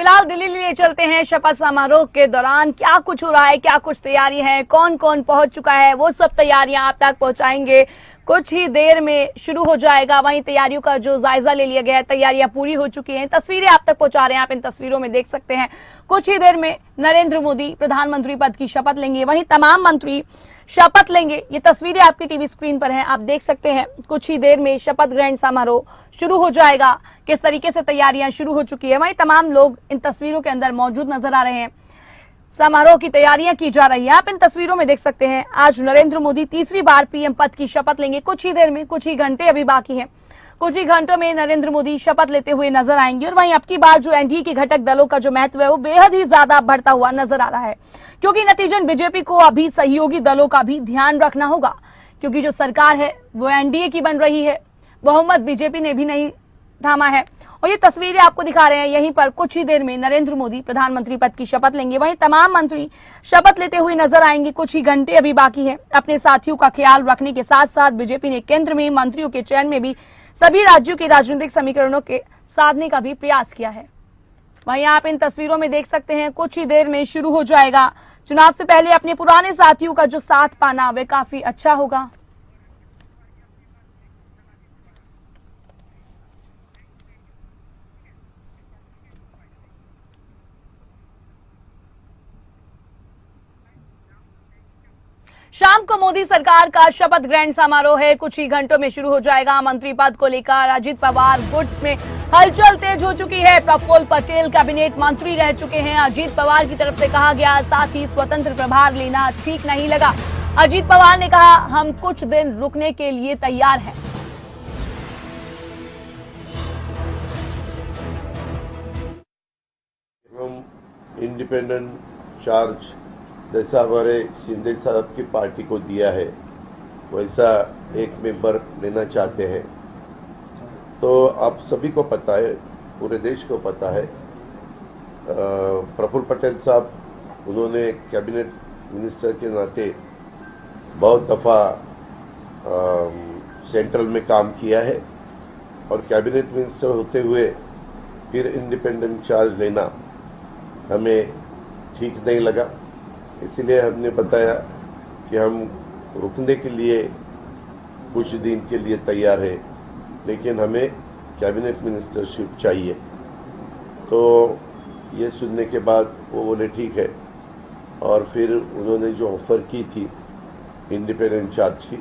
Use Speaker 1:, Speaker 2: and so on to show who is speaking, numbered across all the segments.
Speaker 1: फिलहाल दिल्ली लिए चलते हैं। शपथ समारोह के दौरान क्या कुछ हो रहा है, क्या कुछ तैयारी है, कौन कौन पहुंच चुका है, वो सब तैयारियां आप तक पहुंचाएंगे। कुछ ही देर में शुरू हो जाएगा। वहीं तैयारियों का जो जायजा ले लिया गया है, तैयारियां पूरी हो चुकी हैं। तस्वीरें आप तक पहुंचा रहे हैं, आप इन तस्वीरों में देख सकते हैं। कुछ ही देर में नरेंद्र मोदी प्रधानमंत्री पद की शपथ लेंगे, वहीं तमाम मंत्री शपथ लेंगे। ये तस्वीरें आपकी टीवी स्क्रीन पर हैं, आप देख सकते हैं। कुछ ही देर में शपथ ग्रहण समारोह शुरू हो जाएगा। किस तरीके से तैयारियां शुरू हो चुकी है, वहीं तमाम लोग इन तस्वीरों के अंदर मौजूद नजर आ रहे हैं। समारोह की तैयारियां की जा रही है, आप इन तस्वीरों में देख सकते हैं। आज नरेंद्र मोदी तीसरी बार पीएम पद की शपथ लेंगे। कुछ ही देर में, कुछ ही घंटे अभी बाकी हैं, कुछ ही घंटों में नरेंद्र मोदी शपथ लेते हुए नजर आएंगे। और वहीं अब की बार जो एनडीए के घटक दलों का जो महत्व है वो बेहद ही ज्यादा बढ़ता हुआ नजर आ रहा है, क्योंकि नतीजन बीजेपी को अभी सहयोगी दलों का भी ध्यान रखना होगा, क्योंकि जो सरकार है वो एनडीए की बन रही है। बहुमत बीजेपी ने भी नहीं थामा है। और ये तस्वीरें आपको दिखा रहे हैं। यहीं पर कुछ ही देर में नरेंद्र मोदी प्रधानमंत्री पद की शपथ लेंगे, वहीं तमाम मंत्री शपथ लेते हुए नजर आएंगे। कुछ ही घंटे अभी बाकी है। अपने साथियों का ख्याल रखने के साथ साथ बीजेपी ने केंद्र में मंत्रियों के चयन में भी सभी राज्यों के राजनीतिक समीकरणों के साधने का भी प्रयास किया है। वहीं आप इन तस्वीरों में देख सकते हैं, कुछ ही देर में शुरू हो जाएगा। चुनाव से पहले अपने पुराने साथियों का जो साथ पाना वे काफी अच्छा होगा। शाम को मोदी सरकार का शपथ ग्रहण समारोह है, कुछ ही घंटों में शुरू हो जाएगा। मंत्री पद को लेकर अजीत पवार गुट में हलचल तेज हो चुकी है। प्रफुल्ल पटेल कैबिनेट मंत्री रह चुके हैं। अजीत पवार की तरफ से कहा गया, साथ ही स्वतंत्र प्रभार लेना ठीक नहीं लगा। अजीत पवार ने कहा, हम कुछ दिन रुकने के लिए तैयार हैं।
Speaker 2: हम इंडिपेंडेंट चार्ज जैसा हमारे शिंदे साहब की पार्टी को दिया है वैसा एक मेंबर लेना चाहते हैं। तो आप सभी को पता है, पूरे देश को पता है, प्रफुल्ल पटेल साहब उन्होंने कैबिनेट मिनिस्टर के नाते बहुत दफ़ा सेंट्रल में काम किया है और कैबिनेट मिनिस्टर होते हुए फिर इंडिपेंडेंट चार्ज लेना हमें ठीक नहीं लगा। इसीलिए हमने बताया कि हम रुकने के लिए कुछ दिन के लिए तैयार है, लेकिन हमें कैबिनेट मिनिस्टरशिप चाहिए। तो ये सुनने के बाद वो बोले ठीक है, और फिर उन्होंने जो ऑफ़र की थी इंडिपेंडेंट चार्ज की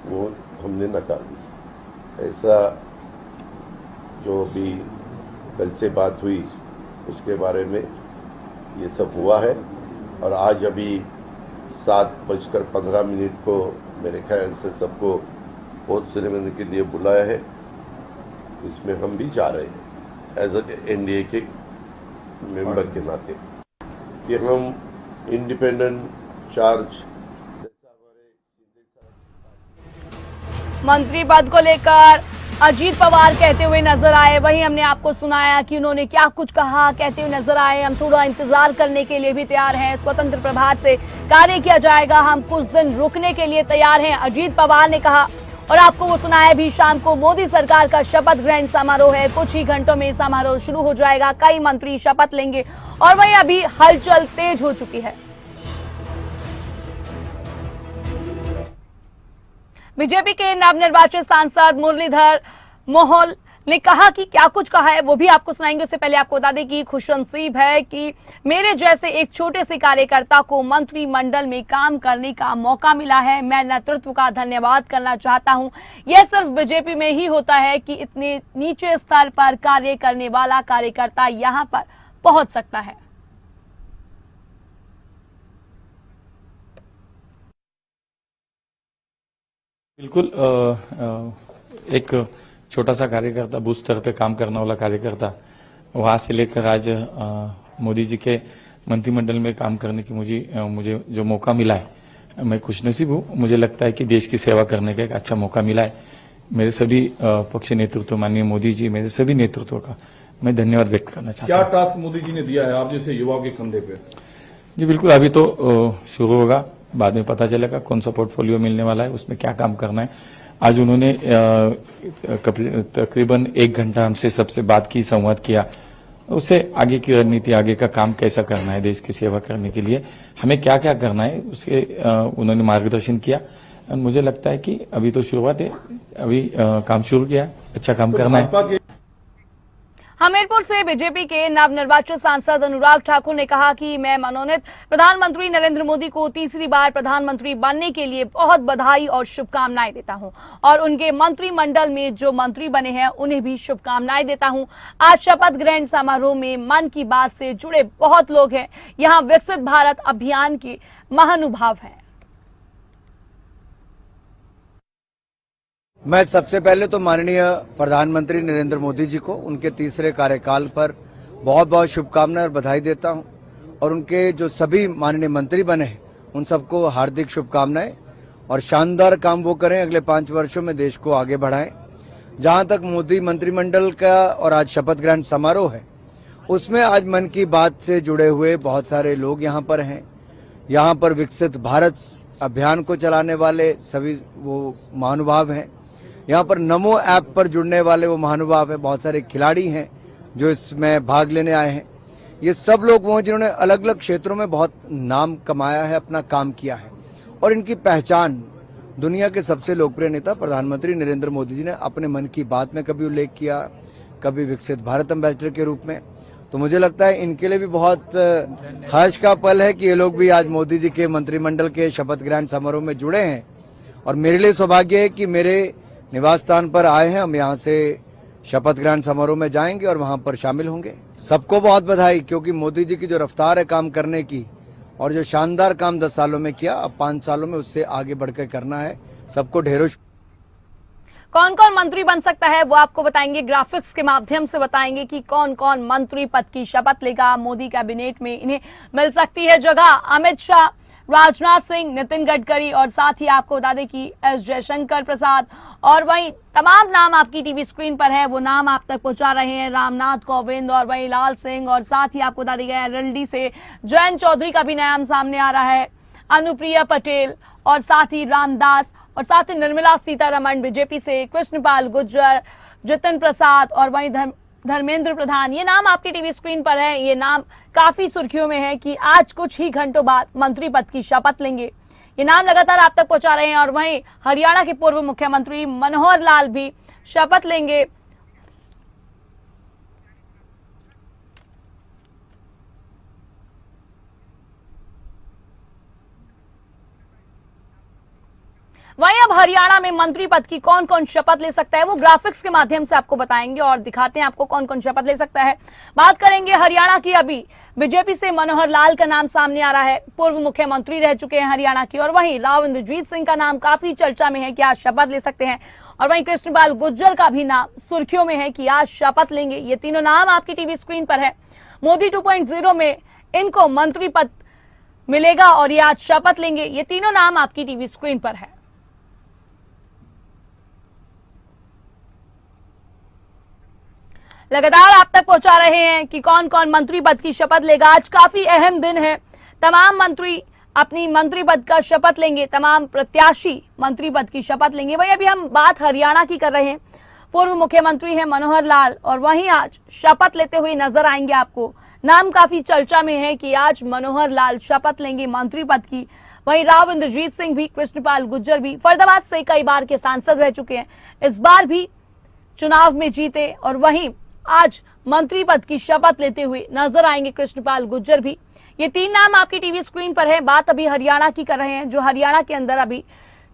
Speaker 2: वो हमने नकार दी। ऐसा जो भी कल से बात हुई उसके बारे में ये सब हुआ है। और आज अभी 7:15 को मेरे ख्याल से सबको ओथ सेरेमनी के लिए बुलाया है। इसमें हम भी जा रहे हैं एज एनडीए के मेंबर के नाते कि हम इंडिपेंडेंट चार्ज
Speaker 1: मंत्री पद को लेकर अजीत पवार कहते हुए नजर आए। वहीं हमने आपको सुनाया कि उन्होंने क्या कुछ कहा, कहते हुए नजर आए, हम थोड़ा इंतजार करने के लिए भी तैयार हैं, स्वतंत्र प्रभार से कार्य किया जाएगा, हम कुछ दिन रुकने के लिए तैयार हैं, अजीत पवार ने कहा। और आपको वो सुनाया भी, शाम को मोदी सरकार का शपथ ग्रहण समारोह है, कुछ ही घंटों में समारोह शुरू हो जाएगा। कई मंत्री शपथ लेंगे और वहीं अभी हलचल तेज हो चुकी है। बीजेपी के नवनिर्वाचित सांसद मुरलीधर मोहोल ने कहा कि क्या कुछ कहा है वो भी आपको सुनाएंगे। उससे पहले आपको बता दें कि खुशनसीब है कि मेरे जैसे एक छोटे से कार्यकर्ता को मंत्रिमंडल में काम करने का मौका मिला है। मैं नेतृत्व का धन्यवाद करना चाहता हूं। यह सिर्फ बीजेपी में ही होता है कि इतने नीचे स्तर पर कार्य करने वाला कार्यकर्ता यहां पर पहुंच सकता है।
Speaker 3: बिल्कुल एक छोटा सा कार्यकर्ता, बूथ स्तर पे काम करने वाला कार्यकर्ता, वहां से लेकर आज मोदी जी के मंत्रिमंडल में काम करने की मुझे जो मौका मिला है, मैं खुशनसीब हूँ। मुझे लगता है कि देश की सेवा करने का एक अच्छा मौका मिला है। मेरे सभी पक्ष नेतृत्व, माननीय मोदी जी, मेरे सभी नेतृत्व का मैं धन्यवाद व्यक्त करना चाहता हूँ।
Speaker 4: क्या टास्क मोदी जी ने दिया है आप जैसे युवाओं के कंधे पे?
Speaker 3: जी बिल्कुल, अभी तो शुरू होगा, बाद में पता चलेगा कौन सा पोर्टफोलियो मिलने वाला है, उसमें क्या काम करना है। आज उन्होंने तकरीबन 1 घंटा हमसे सबसे बात की, संवाद किया। उसे आगे की रणनीति, आगे का काम कैसा करना है, देश की सेवा करने के लिए हमें क्या क्या करना है, उसके उन्होंने मार्गदर्शन किया। और मुझे लगता है कि अभी तो शुरुआत है, अभी काम शुरू किया, अच्छा काम करना है।
Speaker 1: हमीरपुर से बीजेपी के नवनिर्वाचित सांसद अनुराग ठाकुर ने कहा कि मैं मनोनीत प्रधानमंत्री नरेंद्र मोदी को तीसरी बार प्रधानमंत्री बनने के लिए बहुत बधाई और शुभकामनाएं देता हूं और उनके मंत्रिमंडल में जो मंत्री बने हैं उन्हें भी शुभकामनाएं देता हूं। आज शपथ ग्रहण समारोह में मन की बात से जुड़े बहुत लोग हैं। यहाँ विकसित भारत अभियान के महानुभाव हैं।
Speaker 5: मैं सबसे पहले तो माननीय प्रधानमंत्री नरेंद्र मोदी जी को उनके तीसरे कार्यकाल पर बहुत बहुत शुभकामनाएं और बधाई देता हूं और उनके जो सभी माननीय मंत्री बने हैं उन सबको हार्दिक शुभकामनाएं और शानदार काम वो करें, अगले 5 वर्षों में देश को आगे बढ़ाएं। जहां तक मोदी मंत्रिमंडल का और आज शपथ ग्रहण समारोह है, उसमें आज मन की बात से जुड़े हुए बहुत सारे लोग यहाँ पर हैं। यहाँ पर विकसित भारत अभियान को चलाने वाले सभी वो महानुभाव हैं। यहाँ पर नमो ऐप पर जुड़ने वाले वो महानुभाव हैं। बहुत सारे खिलाड़ी हैं जो इसमें भाग लेने आए हैं। ये सब लोग वो हैं जिन्होंने अलग अलग क्षेत्रों में बहुत नाम कमाया है, अपना काम किया है और इनकी पहचान दुनिया के सबसे लोकप्रिय नेता प्रधानमंत्री नरेंद्र मोदी जी ने अपने मन की बात में कभी उल्लेख किया, कभी विकसित भारत एम्बेसडर के रूप में। तो मुझे लगता है इनके लिए भी बहुत हर्ष का पल है कि ये लोग भी आज मोदी जी के मंत्रिमंडल के शपथ ग्रहण समारोह में जुड़े हैं और मेरे लिए सौभाग्य है कि मेरे निवास स्थान पर आए हैं। हम यहाँ से शपथ ग्रहण समारोह में जाएंगे और वहां पर शामिल होंगे। सबको बहुत बधाई, क्योंकि मोदी जी की जो रफ्तार है काम करने की और जो शानदार काम 10 सालों में किया, अब 5 सालों में उससे आगे बढ़कर करना है। सबको ढेरों
Speaker 1: कौन कौन मंत्री बन सकता है वो आपको बताएंगे, ग्राफिक्स के माध्यम से बताएंगे कि कौन कौन मंत्री पद की शपथ लेगा। मोदी कैबिनेट में इन्हें मिल सकती है जगह। अमित शाह, राजनाथ सिंह, नितिन गडकरी और साथ ही आपको बता दें कि एस जयशंकर प्रसाद और वहीं तमाम नाम आपकी टीवी स्क्रीन पर है, वो नाम आप तक पहुंचा रहे हैं। रामनाथ कोविंद और वहीं लाल सिंह और साथ ही आपको बता दिया गया एलएलडी से जयंत चौधरी का भी नाम सामने आ रहा है, अनुप्रिया पटेल और साथ ही रामदास और साथ ही निर्मला सीतारमण बीजेपी से, कृष्णपाल गुर्जर, जितिन प्रसाद और वहीं धर्मेंद्र प्रधान। ये नाम आपकी टीवी स्क्रीन पर है। ये नाम काफी सुर्खियों में है कि आज कुछ ही घंटों बाद मंत्री पद की शपथ लेंगे। ये नाम लगातार आप तक पहुंचा रहे हैं और वहीं हरियाणा के पूर्व मुख्यमंत्री मनोहर लाल भी शपथ लेंगे। वहीं अब हरियाणा में मंत्री पद की कौन कौन शपथ ले सकता है वो ग्राफिक्स के माध्यम से आपको बताएंगे और दिखाते हैं आपको कौन कौन शपथ ले सकता है। बात करेंगे हरियाणा की। अभी बीजेपी से मनोहर लाल का नाम सामने आ रहा है, पूर्व मुख्यमंत्री रह चुके हैं हरियाणा की। और वहीं राव इंद्रजीत सिंह का नाम काफी चर्चा में है कि आज शपथ ले सकते हैं और वहीं कृष्णपाल गुर्जर का भी नाम सुर्खियों में है कि आज शपथ लेंगे। ये तीनों नाम आपकी टीवी स्क्रीन पर है। मोदी 2.0 में इनको मंत्री पद मिलेगा और ये आज शपथ लेंगे। ये तीनों नाम आपकी टीवी स्क्रीन पर है। लगातार आप तक पहुंचा रहे हैं कि कौन कौन मंत्री पद की शपथ लेगा। आज काफी अहम दिन है। तमाम मंत्री अपनी मंत्री पद का शपथ लेंगे, तमाम प्रत्याशी मंत्री पद की शपथ लेंगे। वही अभी हम बात हरियाणा की कर रहे हैं। पूर्व मुख्यमंत्री हैं मनोहर लाल और वहीं आज शपथ लेते हुए नजर आएंगे आपको। नाम काफी चर्चा में है कि आज मनोहर लाल शपथ लेंगे मंत्री पद की। वहीं राव इंद्रजीत सिंह भी, कृष्णपाल गुर्जर भी फरीदाबाद से कई बार के सांसद रह चुके हैं, इस बार भी चुनाव में जीते और वहीं आज मंत्री पद की शपथ लेते हुए नजर आएंगे कृष्णपाल गुर्जर भी। ये तीन नाम आपकी टीवी स्क्रीन पर है। बात अभी हरियाणा की कर रहे हैं। जो हरियाणा के अंदर अभी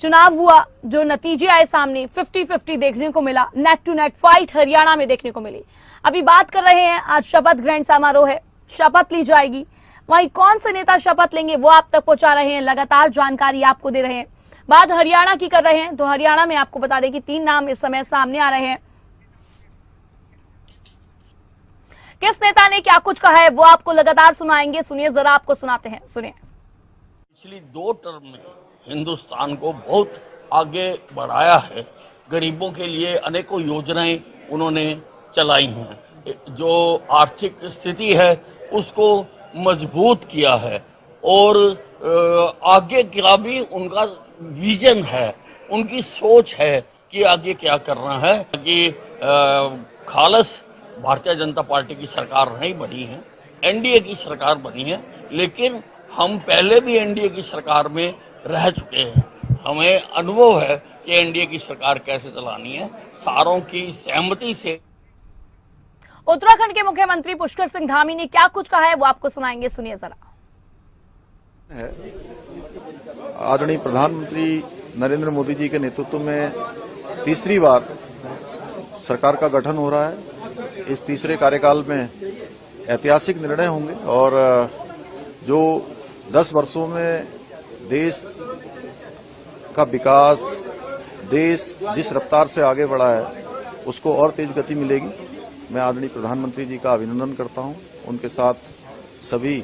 Speaker 1: चुनाव हुआ, जो नतीजे आए सामने, 50-50 देखने को मिला, neck to neck fight Haryana में देखने को मिली। अभी बात कर रहे हैं, आज शपथ ग्रहण समारोह है, शपथ ली जाएगी। वहीं कौन से नेता शपथ लेंगे वो आप तक पहुंचा रहे हैं, लगातार जानकारी आपको दे रहे हैं। बात हरियाणा की कर रहे हैं तो हरियाणा में आपको बता दें कि 3 नाम इस समय सामने आ रहे हैं। किस नेता ने क्या कुछ कहा है वो आपको लगातार सुनाएंगे। सुनिए, जरा आपको सुनाते हैं, सुनिए।
Speaker 6: पिछली 2 टर्म में हिंदुस्तान को बहुत आगे बढ़ाया है। गरीबों के लिए अनेकों योजनाएं उन्होंने चलाई हैं। जो आर्थिक स्थिति है उसको मजबूत किया है और आगे क्या भी उनका विजन है, उनकी सोच है कि आगे क्या करना है। कि खालस भारतीय जनता पार्टी की सरकार नहीं बनी है, एनडीए की सरकार बनी है, लेकिन हम पहले भी एनडीए की सरकार में रह चुके हैं। हमें अनुभव है कि एनडीए की सरकार कैसे चलानी है, सारों की सहमति से।
Speaker 1: उत्तराखंड के मुख्यमंत्री पुष्कर सिंह धामी ने क्या कुछ कहा है वो आपको सुनाएंगे, सुनिए जरा।
Speaker 7: आदरणीय प्रधानमंत्री नरेंद्र मोदी जी के नेतृत्व में तीसरी बार सरकार का गठन हो रहा है। इस तीसरे कार्यकाल में ऐतिहासिक निर्णय होंगे और जो 10 वर्षों में देश का विकास, देश जिस रफ्तार से आगे बढ़ा है उसको और तेज गति मिलेगी। मैं आदरणीय प्रधानमंत्री जी का अभिनंदन करता हूं। उनके साथ सभी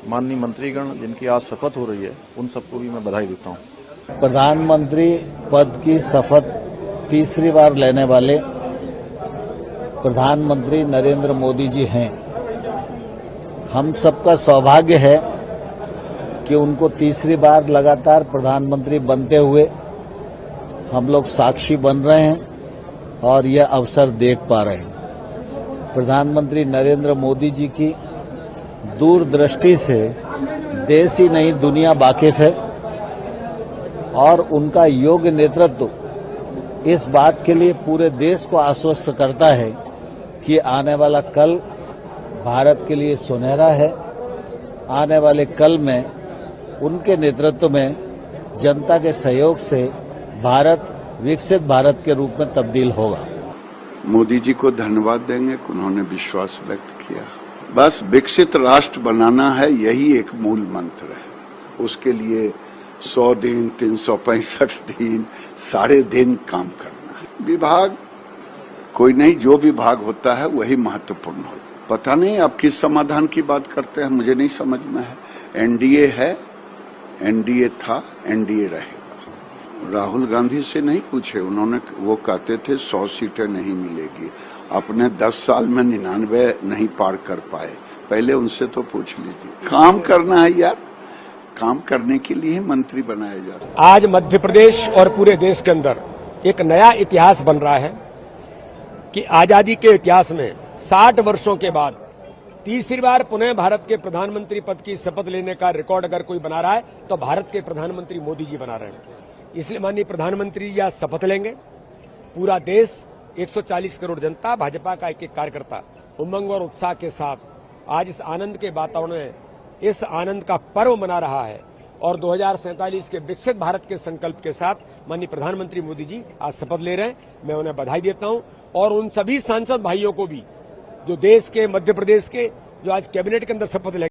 Speaker 7: माननीय मंत्रीगण जिनकी आज शपथ हो रही है उन सबको भी मैं बधाई देता हूं।
Speaker 8: प्रधानमंत्री पद की शपथ तीसरी बार लेने वाले प्रधानमंत्री नरेंद्र मोदी जी हैं। हम सबका सौभाग्य है कि उनको तीसरी बार लगातार प्रधानमंत्री बनते हुए हम लोग साक्षी बन रहे हैं और यह अवसर देख पा रहे हैं। प्रधानमंत्री नरेंद्र मोदी जी की दूरदृष्टि से देश ही नहीं दुनिया वाकिफ है और उनका योग्य नेतृत्व इस बात के लिए पूरे देश को आश्वस्त करता है कि आने वाला कल भारत के लिए सुनहरा है। आने वाले कल में उनके नेतृत्व में जनता के सहयोग से भारत विकसित भारत के रूप में तब्दील होगा।
Speaker 9: मोदी जी को धन्यवाद देंगे कि उन्होंने विश्वास व्यक्त किया। बस विकसित राष्ट्र बनाना है, यही एक मूल मंत्र है। उसके लिए 100 दिन, 365 दिन, सारे दिन काम करना है। विभाग कोई नहीं, जो विभाग होता है वही महत्वपूर्ण हो। पता नहीं आप किस समाधान की बात करते हैं, मुझे नहीं समझ में है। एनडीए है, एनडीए था, एनडीए रहेगा। राहुल गांधी से नहीं पूछे, उन्होंने वो कहते थे 100 सीटें नहीं मिलेगी। अपने 10 साल में 99 नहीं पार कर पाए, पहले उनसे तो पूछ लीजिए। काम करना है यार, काम करने के लिए मंत्री बनाए जाते हैं।
Speaker 10: आज मध्य प्रदेश और पूरे देश के अंदर एक नया इतिहास बन रहा है कि आजादी के इतिहास में 60 वर्षों के बाद तीसरी बार पुनः भारत के प्रधानमंत्री पद की शपथ लेने का रिकॉर्ड अगर कोई बना रहा है तो भारत के प्रधानमंत्री मोदी जी बना रहे हैं। इसलिए माननीय प्रधानमंत्री जी आज शपथ लेंगे। पूरा देश, 140 करोड़ जनता, भाजपा का एक एक कार्यकर्ता उमंग और उत्साह के साथ आज इस आनंद के वातावरण में इस आनंद का पर्व मना रहा है और 2047 के विकसित भारत के संकल्प के साथ माननीय प्रधानमंत्री मोदी जी आज शपथ ले रहे हैं। मैं उन्हें बधाई देता हूं और उन सभी सांसद भाइयों को भी जो देश के, मध्य प्रदेश के, जो आज कैबिनेट के अंदर शपथ ले